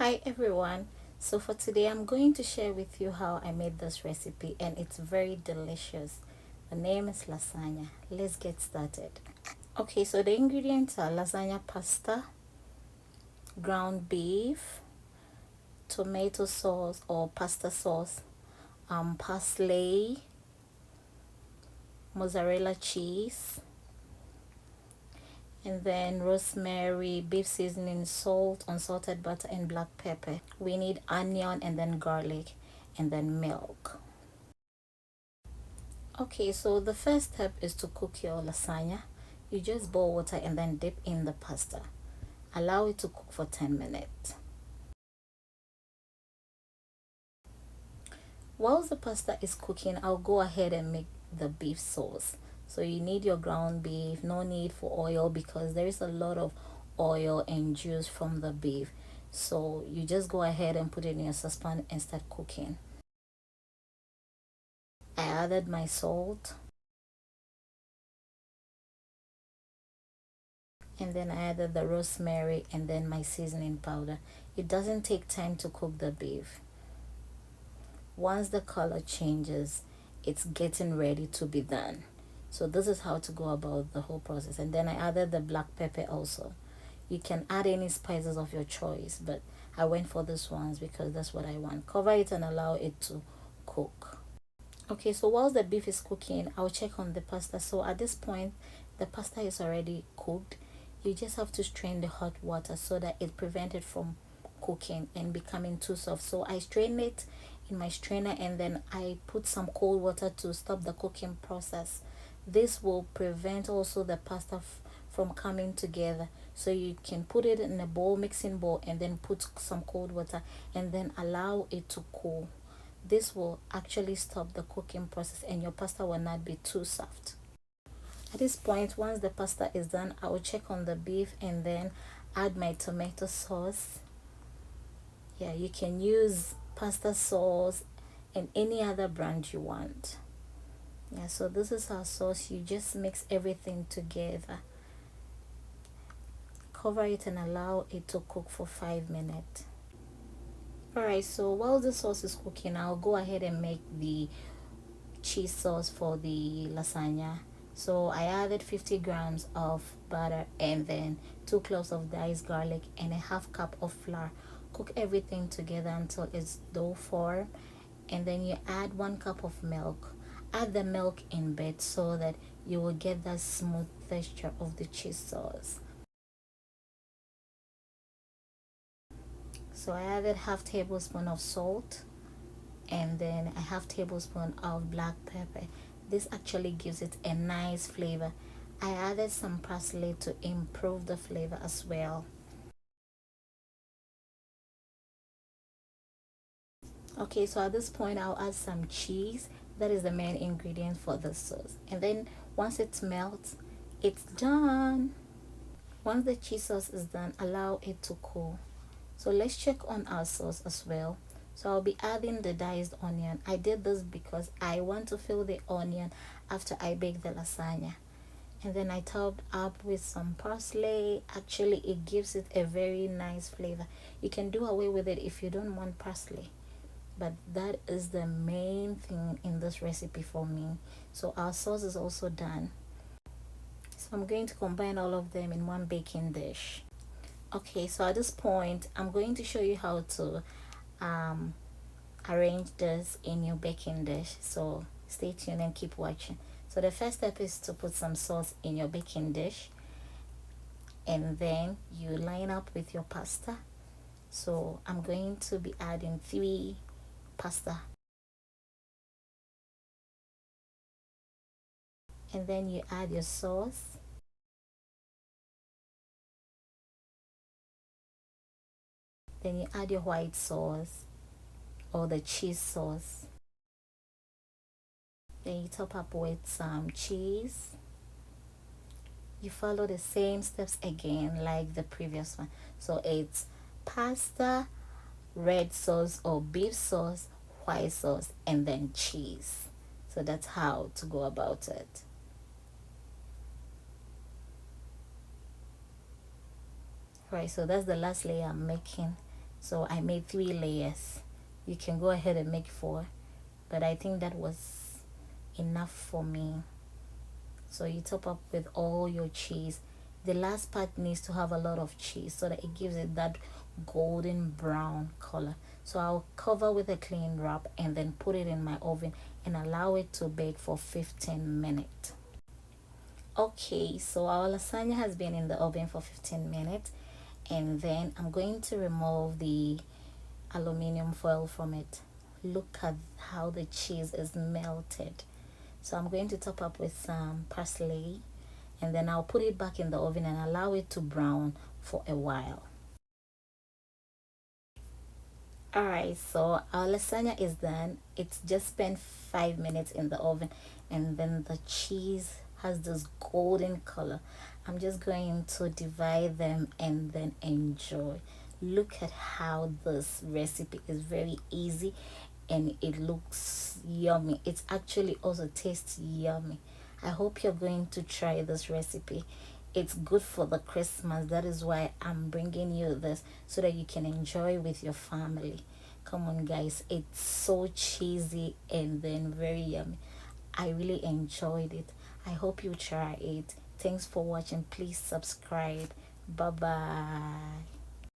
Hi everyone. So for today I'm going to share with you how I made this recipe and it's very delicious. The name is lasagna. Let's get started. Okay, so the ingredients are lasagna pasta, ground beef, tomato sauce or pasta sauce, parsley, mozzarella cheese, and then rosemary, beef seasoning, salt, unsalted butter, and black pepper. We need onion and then garlic and then milk. Okay, so the first step is to cook your lasagna. You just boil water and then dip in the pasta. Allow it to cook for 10 minutes. Whilst the pasta is cooking, I'll go ahead and make the beef sauce. So you need your ground beef, no need for oil because there is a lot of oil and juice from the beef. So you just go ahead and put it in your saucepan and start cooking. I added my salt and then I added the rosemary and then my seasoning powder. It doesn't take time to cook the beef. Once the color changes, it's getting ready to be done. So this is how to go about the whole process. And then I added the black pepper also. You can add any spices of your choice, but I went for this ones because that's what I want. Cover it and allow it to cook. Okay, so whilst the beef is cooking, I'll check on the pasta. So at this point, the pasta is already cooked. You just have to strain the hot water so that it prevents it from cooking and becoming too soft. So I strain it in my strainer and then I put some cold water to stop the cooking process. This will prevent also the pasta from coming together. So you can put it in a bowl, mixing bowl, and then put some cold water and then allow it to cool. This will actually stop the cooking process and your pasta will not be too soft. At this point, once the pasta is done, I will check on the beef and then add my tomato sauce. Yeah, you can use pasta sauce and any other brand you want. Yeah, so this is our sauce. You just mix everything together. Cover it and allow it to cook for 5 minutes. Alright, so while the sauce is cooking, I'll go ahead and make the cheese sauce for the lasagna. So I added 50 grams of butter and then 2 cloves of diced garlic and a half cup of flour. Cook everything together until it's dough form and then you add 1 cup of milk. Add the milk in bits so that you will get that smooth texture of the cheese sauce. So I added half tablespoon of salt and then a half tablespoon of black pepper. This actually gives it a nice flavor. I added some parsley to improve the flavor as well. Okay, so at this point I'll add some cheese. That is the main ingredient for the sauce. And then once it melts, it's done. Once the cheese sauce is done, allow it to cool. So let's check on our sauce as well. So I'll be adding the diced onion. I did this because I want to fill the onion after I bake the lasagna. And then I topped up with some parsley. Actually, it gives it a very nice flavor. You can do away with it if you don't want parsley. But that is the main thing in this recipe for me. So our sauce is also done. So I'm going to combine all of them in one baking dish. Okay, so at this point, I'm going to show you how to arrange this in your baking dish. So stay tuned and keep watching. So the first step is to put some sauce in your baking dish and then you line up with your pasta. So I'm going to be adding 3 pasta and then you add your sauce. Then you add your white sauce or the cheese sauce. Then you top up with some cheese. You follow the same steps again like the previous one. So it's pasta, red sauce or beef sauce, white sauce, and then cheese. So that's how to go about it. Right, so that's the last layer I'm making. So I made 3 layers. You can go ahead and make 4, but I think that was enough for me. So you top up with all your cheese. The last part needs to have a lot of cheese so that it gives it that golden brown color. So I'll cover with a clean wrap and then put it in my oven and allow it to bake for 15 minutes. Okay, so our lasagna has been in the oven for 15 minutes, and then I'm going to remove the aluminum foil from it. Look at how the cheese is melted. So I'm going to top up with some parsley, and then I'll put it back in the oven and allow it to brown for a while. Alright, so our lasagna is done. It's just spent 5 minutes in the oven, and then the cheese has this golden color. I'm just going to divide them and then enjoy. Look at how this recipe is very easy and it looks yummy. It actually also tastes yummy. I hope you're going to try this recipe. It's good for the Christmas. That is why I'm bringing you this so that you can enjoy with your family. Come on, guys. It's so cheesy and then very yummy. I really enjoyed it. I hope you try it. Thanks for watching. Please subscribe. Bye bye.